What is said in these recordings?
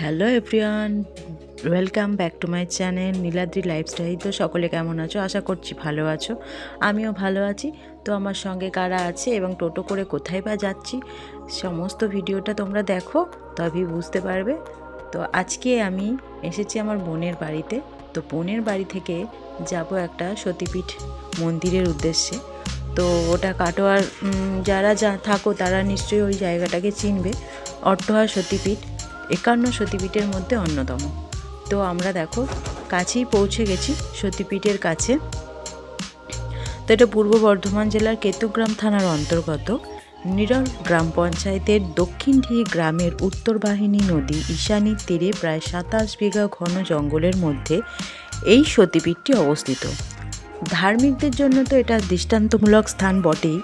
Hello everyone, welcome back to my channel Niladri lifestyle. তো সকলে কেমন আছো? আশা করছি ভালো আছো, আমিও ভালো আছি। তো আমার সঙ্গে কারা আছে এবং টোটো করে কোথায় বা যাচ্ছি সমস্ত ভিডিওটা তোমরা দেখো, তবেই বুঝতে পারবে। তো আজকে আমি এসেছি আমার বোনের বাড়িতে। তো বোনের বাড়ি থেকে যাব একটা সতীপীঠ মন্দিরের উদ্দেশ্যে। তো ওটা কাটোয়ার যারা থাকো তারা নিশ্চয়ই ওই জায়গাটাকে চিনবে। অট্টহার সতীপীঠ 51 সতীপীঠের মধ্যে অন্যতম। তো আমরা দেখো কাছেই পৌঁছে গেছি সতীপীঠের কাছে। তো এটা পূর্ব বর্ধমান জেলার কেতুগ্রাম থানার অন্তর্গত নিরল গ্রাম পঞ্চায়েতের দক্ষিণডিহি গ্রামের উত্তর বাহিনী নদী ঈশানীর তীরে প্রায় 27 বিঘা ঘন জঙ্গলের মধ্যে এই সতীপীঠটি অবস্থিত। ধার্মিকদের জন্য তো এটা দৃষ্টান্তমূলক স্থান বটেই,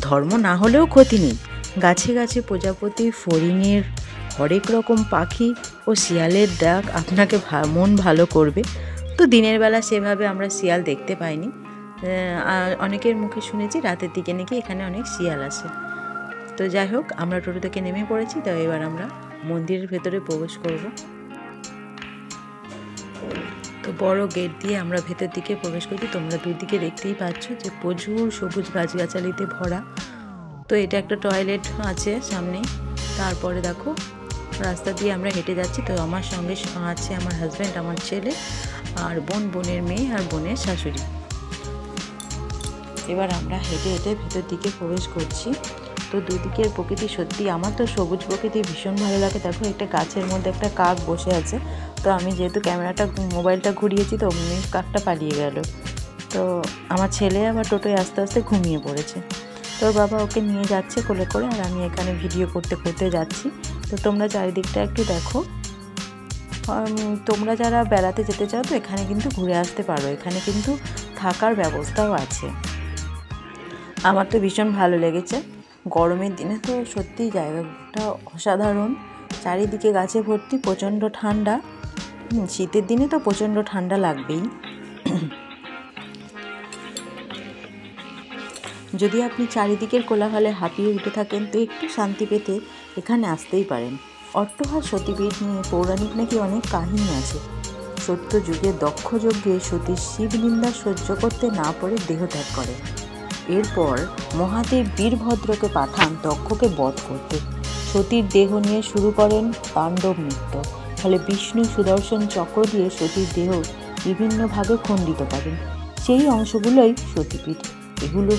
ধর্ম না হলেও ক্ষতি নেই। গাছে গাছে প্রজাপতি, ফড়িংয়ের, হরেক রকম পাখি ও শিয়ালের ডাক আপনাকে মন ভালো করবে। তো দিনের বেলা সেভাবে আমরা শিয়াল দেখতে পাইনি। অনেকের মুখে শুনেছি রাতের দিকে নাকি এখানে অনেক শিয়াল আসে। তো যাই হোক, আমরা টোটো থেকে নেমে পড়েছি। তো এবার আমরা মন্দিরের ভেতরে প্রবেশ করব। তো বড় গেট দিয়ে আমরা ভেতর দিকে প্রবেশ করছি। তোমরা দুদিকে দেখতেই পাচ্ছ যে প্রচুর সবুজ গাছগাছালিতে ভরা। তো এটা একটা টয়লেট আছে সামনে। তারপরে দেখো রাস্তা দিয়ে আমরা হেঁটে যাচ্ছি। তো আমার সঙ্গে আছে আমার হাজব্যান্ড, আমার ছেলে, আর বোনের মেয়ে, আর বোনের শাশুড়ি। এবার আমরা হেঁটে হেঁটে ভেতর দিকে প্রবেশ করছি। তো দুদিকের প্রকৃতি সত্যি, আমার তো সবুজ প্রকৃতি ভীষণ ভালো লাগে। দেখো একটা গাছের মধ্যে একটা কাক বসে আছে। তো আমি যেহেতু মোবাইলটা ঘুরিয়েছি, তো অমনি কাকটা পালিয়ে গেল। তো আমার ছেলে আবার টোটোয় আস্তে আস্তে ঘুমিয়ে পড়েছে। তোর বাবা ওকে নিয়ে যাচ্ছে কোলে করে, আর আমি এখানে ভিডিও করতে করতে যাচ্ছি। তো তোমরা চারিদিকটা একটু দেখো। তোমরা যারা বেড়াতে যেতে চাও তো এখানে কিন্তু ঘুরে আসতে পারো। এখানে কিন্তু থাকার ব্যবস্থাও আছে। আমার তো ভীষণ ভালো লেগেছে। গরমের দিনে তো সত্যিই জায়গাটা অসাধারণ। চারিদিকে গাছে ভর্তি, প্রচণ্ড ঠান্ডা। শীতের দিনে তো প্রচণ্ড ঠান্ডা লাগবেই। যদি আপনি চারিদিকের কোলাহলে হাঁপিয়ে উঠে থাকেন, তো একটু শান্তি পেতে এখানে আসতেই পারেন। অট্টহার সতীপীঠ নিয়ে পৌরাণিক নাকি অনেক কাহিনী আছে। সত্য যুগে দক্ষ যজ্ঞে সতীর শিবনিন্দা সহ্য করতে না পারে দেহত্যাগ করে। এরপর মহাদেব বীরভদ্রকে পাঠান দক্ষকে বধ করতে। সতীর দেহ নিয়ে শুরু করেন তাণ্ডব নৃত্য। ফলে বিষ্ণু সুদর্শন চক্র দিয়ে সতীর দেহ বিভিন্ন ভাগে খণ্ডিত করেন। সেই অংশগুলোই সতীপীঠ। এগুলো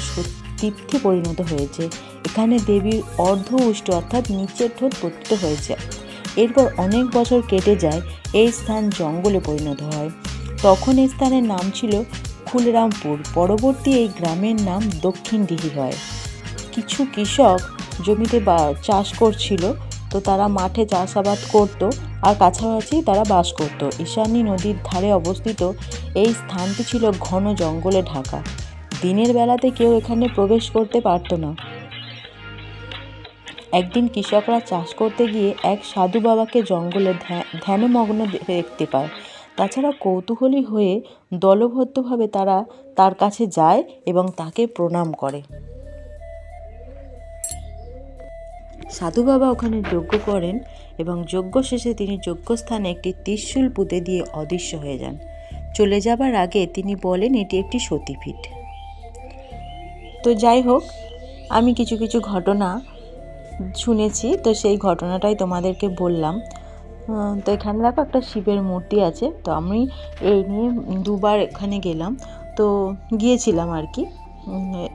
তীর্থে পরিণত হয়েছে। এখানে দেবীর অর্ধ উষ্ট অর্থাৎ নিচের ঠোঁট পতিত হয়েছে। এরপর অনেক বছর কেটে যায়, এই স্থান জঙ্গলে পরিণত হয়। তখন এই স্থানের নাম ছিল কুলরামপুর। পরবর্তী এই গ্রামের নাম দক্ষিণডিহি হয়। কিছু কৃষক জমিতে চাষ করছিল, তো তারা মাঠে চাষাবাদ করত আর কাছাকাছি তারা বাস করত। ঈশানী নদীর ধারে অবস্থিত এই স্থানটি ছিল ঘন জঙ্গলে ঢাকা। দিনের বেলাতে কেউ এখানে প্রবেশ করতে পারত না। একদিন কৃষকরা চাষ করতে গিয়ে এক সাধু বাবাকে জঙ্গলে ধ্যানমগ্ন দেখতে পায়। তাছাড়া কৌতূহলী হয়ে দলবদ্ধভাবে তারা তার কাছে যায় এবং তাকে প্রণাম করে। সাধু বাবা ওখানে যজ্ঞ করেন এবং যজ্ঞ শেষে তিনি যজ্ঞস্থানে একটি ত্রিশূল পুঁতে দিয়ে অদৃশ্য হয়ে যান। চলে যাবার আগে তিনি বলেন এটি একটি সতীপীঠ। তো যাই হোক, আমি কিছু কিছু ঘটনা শুনেছি, তো সেই ঘটনাটাই তোমাদেরকে বললাম। তো এখানে দেখো একটা শিবের মূর্তি আছে। তো আমি এই নিয়ে দুবার এখানে গিয়েছিলাম আর কি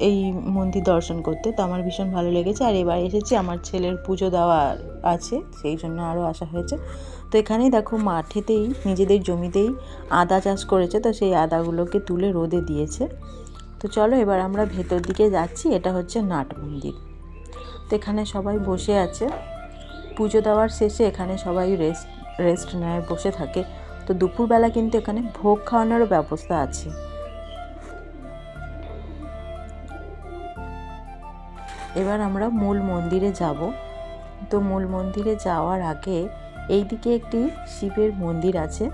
এই মন্দির দর্শন করতে। তো আমার ভীষণ ভালো লেগেছে। আর এবার এসেছি, আমার ছেলের পুজো দেওয়া আছে, সেই জন্য আরও আসা হয়েছে। তো এখানেই দেখো মাঠেতেই নিজেদের জমিতেই আদা চাষ করেছে। তো সেই আদাগুলোকে তুলে রোদে দিয়েছে। তো চলো এবার আমরা ভেতর দিকে যাচ্ছি। এটা হচ্ছে নাট মন্দির। তো এখানে সবাই বসে আছে। পুজো দেওয়ার শেষে এখানে সবাই রেস্ট নেয়, বসে থাকে। তো দুপুরবেলা কিন্তু এখানে ভোগ খাওয়ানোরও ব্যবস্থা আছে। এবার আমরা মূল মন্দিরে যাব। তো মূল মন্দিরে যাওয়ার আগে এই দিকে একটি শিবের মন্দির আছে।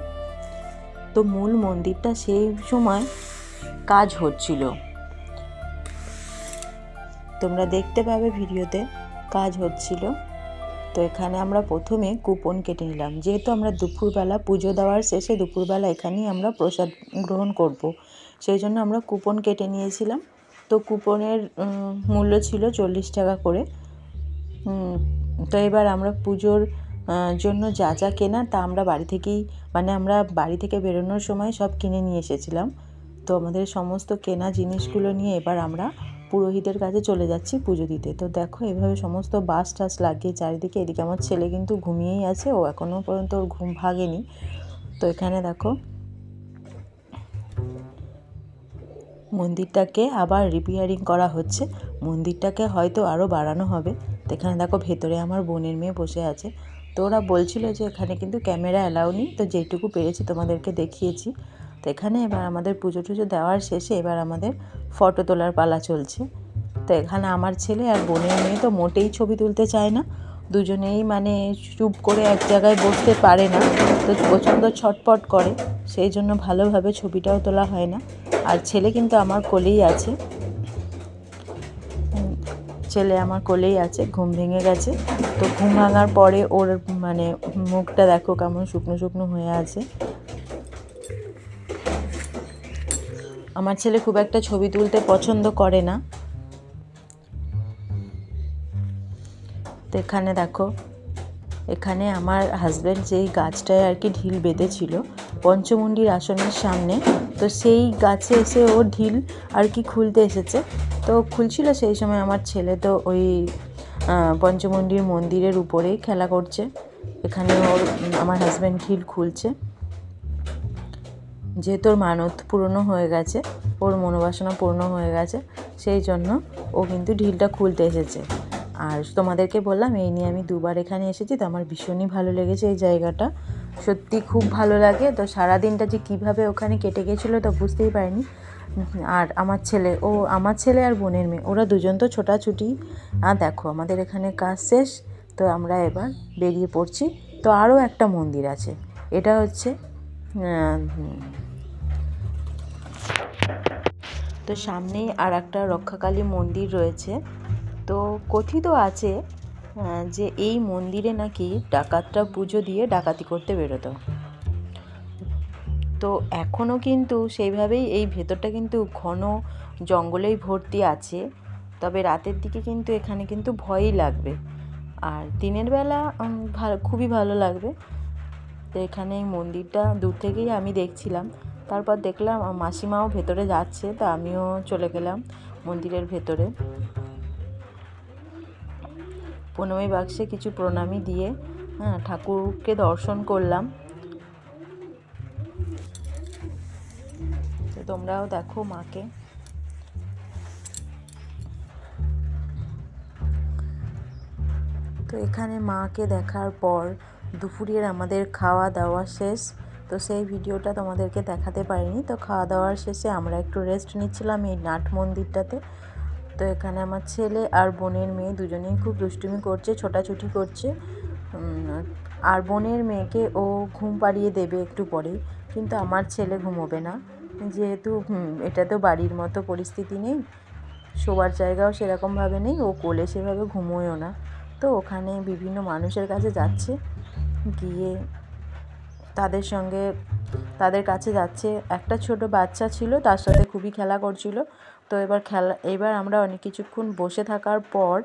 তো মূল মন্দিরটা সেই সময় কাজ হচ্ছিল, তোমরা দেখতে পাবে ভিডিওতে কাজ হচ্ছিল। তো এখানে আমরা প্রথমে কুপন কেটে নিলাম, যেহেতু আমরা দুপুরবেলা পুজো দেওয়ার শেষে দুপুরবেলা এখানেই আমরা প্রসাদ গ্রহণ করব, সেই জন্য আমরা কুপন কেটে নিয়েছিলাম। তো কুপনের মূল্য ছিল 40 টাকা করে। তো এবার আমরা পুজোর জন্য যা যা কেনা তা আমরা বাড়ি থেকেই আমরা বাড়ি থেকে বেরোনোর সময় সব কিনে নিয়ে এসেছিলাম। তো আমাদের সমস্ত কেনা জিনিসগুলো নিয়ে এবার আমরা পুরোহিতের কাছে চলে যাচ্ছি পুজো দিতে। তো দেখো এভাবে সমস্ত বাস টাস লাগিয়ে চারিদিকে, এদিকে আমার ছেলে কিন্তু ঘুমিয়েই আছে, ও এখনও পর্যন্ত ওর ঘুম ভাগেনি। তো এখানে দেখো মন্দিরটাকে আবার রিপেয়ারিং করা হচ্ছে, মন্দিরটাকে হয়তো আরও বাড়ানো হবে। তো এখানে দেখো ভেতরে আমার বোনের মেয়ে বসে আছে। তো ওরা বলছিল যে এখানে কিন্তু ক্যামেরা অ্যালাউ নেই, তো যেটুকু পেরেছি তোমাদেরকে দেখিয়েছি। তো এখানে এবার আমাদের পুজো টুজো দেওয়ার শেষে এবার আমাদের ফটো তোলার পালা চলছে। তো এখানে আমার ছেলে আর বোনের মেয়ে তো মোটেই ছবি তুলতে চায় না, দুজনেই চুপ করে এক জায়গায় বসতে পারে না, তো প্রচণ্ড ছটপট করে, সেই জন্য ভালোভাবে ছবিটাও তোলা হয় না। আর ছেলে কিন্তু আমার কোলেই আছে, ঘুম ভেঙে গেছে। তো ঘুম ভাঙার পরে ওর মুখটা দেখো কেমন শুকনো শুকনো হয়ে আছে। আমার ছেলে খুব একটা ছবি তুলতে পছন্দ করে না। তো এখানে দেখো, এখানে আমার হাজব্যান্ড যেই গাছটায় আর কি ঢিল বেঁধেছিল পঞ্চমুণ্ডির আসনের সামনে, তো সেই গাছে এসে ও ঢিল আর কি খুলতে এসেছে। তো খুলছিল সেই সময় আমার ছেলে তো ওই পঞ্চমুণ্ডির মন্দিরের উপরেই খেলা করছে। এখানে আমার হাজব্যান্ড ঢিল খুলছে, যেহেতু ওর মানত পূর্ণ হয়ে গেছে, ওর মনোবাসনা পূর্ণ হয়ে গেছে, সেই জন্য ও কিন্তু ঢিলটা খুলতে এসেছে। আর তোমাদেরকে বললাম এই নিয়ে আমি দুবার এখানে এসেছি, তো আমার ভীষণই ভালো লেগেছে এই জায়গাটা, সত্যি খুব ভালো লাগে। তো সারাদিনটা যে কীভাবে ওখানে কেটে গেছিলো তো বুঝতেই পারিনি। আর আমার ছেলে আর বোনের মেয়ে ওরা দুজন তো ছোটাছুটি। আর দেখো আমাদের এখানে কাজ শেষ, তো আমরা এবার বেরিয়ে পড়ছি। তো আরও একটা মন্দির আছে, এটা হচ্ছে তো সামনেই আর একটা রক্ষাকালী মন্দির রয়েছে। তো কথিত আছে যে এই মন্দিরে নাকি ডাকাতরা পুজো দিয়ে ডাকাতি করতে বেরোতো। তো এখনও কিন্তু সেইভাবেই এই ভেতরটা কিন্তু ঘন জঙ্গলেই ভর্তি আছে, তবে রাতের দিকে কিন্তু এখানে কিন্তু ভয়ই লাগবে, আর দিনের বেলা খুবই ভালো লাগবে। তো এখানে এই মন্দিরটা দূর থেকেই আমি দেখছিলাম, তারপর দেখলাম মাসিমাও ভেতরে যাচ্ছে, তো আমিও চলে গেলাম মন্দিরের ভেতরে। প্রণামী বাক্সে কিছু প্রণামী দিয়ে ঠাকুরকে দর্শন করলাম। তো তোমরাও দেখো মাকে। তো এখানে মাকে দেখার পর দুপুরের আমাদের খাওয়া দাওয়া শেষ, তো সেই ভিডিওটা তোমাদেরকে দেখাতে পারিনি। তো খাওয়া দাওয়ার শেষে আমরা একটু রেস্ট নিচ্ছিলাম এই নাট মন্দিরটাতে। তো এখানে আমার ছেলে আর বোনের মেয়ে দুজনেই খুব দুষ্টুমি করছে, ছোটাছুটি করছে। আর বোনের মেয়েকে ও ঘুম পাড়িয়ে দেবে একটু পরেই, কিন্তু আমার ছেলে ঘুমোবে না, যেহেতু এটা তো বাড়ির মতো পরিস্থিতি নেই, শোবার জায়গাও সেরকমভাবে নেই, ও কোলে সেভাবে ঘুমোয়ও না। তো ওখানে বিভিন্ন মানুষের কাছে যাচ্ছে, গিয়ে তাদের কাছে যাচ্ছে। একটা ছোট বাচ্চা ছিল, তার সাথে খুবই খেলা করছিল। তো এবার আমরা অনেক কিছুক্ষণ বসে থাকার পর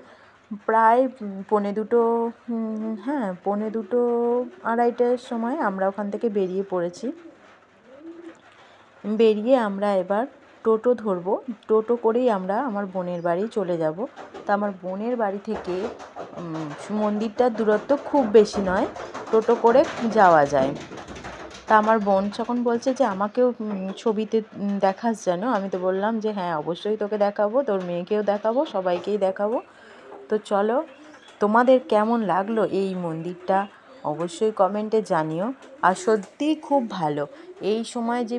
প্রায় 2:45 আড়াইটার সময় আমরা ওখান থেকে বেরিয়ে পড়েছি। বেরিয়ে আমরা এবার টোটো ধরবো, টোটো করেই আমরা আমার বোনের বাড়ি চলে যাব। তো আমার বোনের বাড়ি থেকে মন্দিরটার দূরত্ব খুব বেশি নয়, টোটো করে যাওয়া যায়। তা আমার বোন যখন বলছে যে আমাকেও ছবিতে দেখাস যেন, আমি তো বললাম যে হ্যাঁ অবশ্যই তোকে দেখাবো, তোর মেয়েকেও দেখাবো, সবাইকেই দেখাবো। তো চলো, তোমাদের কেমন লাগলো এই মন্দিরটা অবশ্যই কমেন্টে জানিও। আর সত্যিই খুব ভালো, এই সময় যে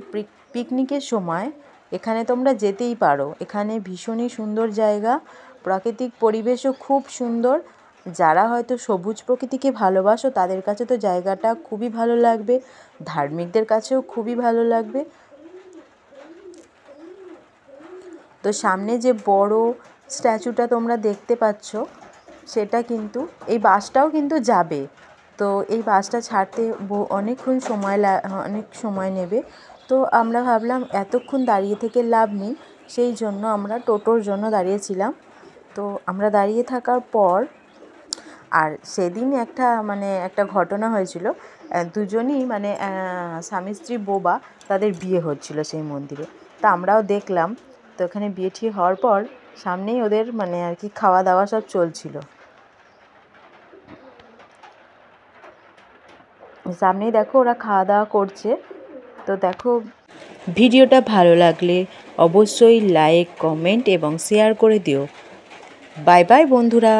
পিকনিকের সময় এখানে তোমরা যেতেই পারো। এখানে ভীষণই সুন্দর জায়গা, প্রাকৃতিক পরিবেশও খুব সুন্দর। যারা হয়তো সবুজ প্রকৃতিকে ভালোবাসো তাদের কাছে তো জায়গাটা খুবই ভালো লাগবে, ধার্মিকদের কাছেও খুবই ভালো লাগবে। তো সামনে যে বড় স্ট্যাচুটা তোমরা দেখতে পাচ্ছ, সেটা কিন্তু এই বাসটাও কিন্তু যাবে। তো এই বাসটা ছাড়তে অনেকক্ষণ অনেক সময় নেবে। তো আমরা ভাবলাম এতক্ষণ দাঁড়িয়ে থেকে লাভ নেই, সেই জন্য আমরা টোটোর জন্য দাঁড়িয়েছিলাম। তো আমরা দাঁড়িয়ে থাকার পর আর সেদিন একটা ঘটনা হয়েছিল। দুজনই স্বামী স্ত্রী বোবা, তাদের বিয়ে হচ্ছিল সেই মন্দিরে। তা আমরাও দেখলাম। তো ওখানে বিয়ে ঠিক হওয়ার পর সামনেই ওদের আর কি খাওয়া দাওয়া সব চলছিল, সামনেই দেখো ওরা খাওয়া দাওয়া করছে। তো দেখো, ভিডিওটা ভালো লাগলে অবশ্যই লাইক, কমেন্ট এবং শেয়ার করে দিও। বাই বাই বন্ধুরা।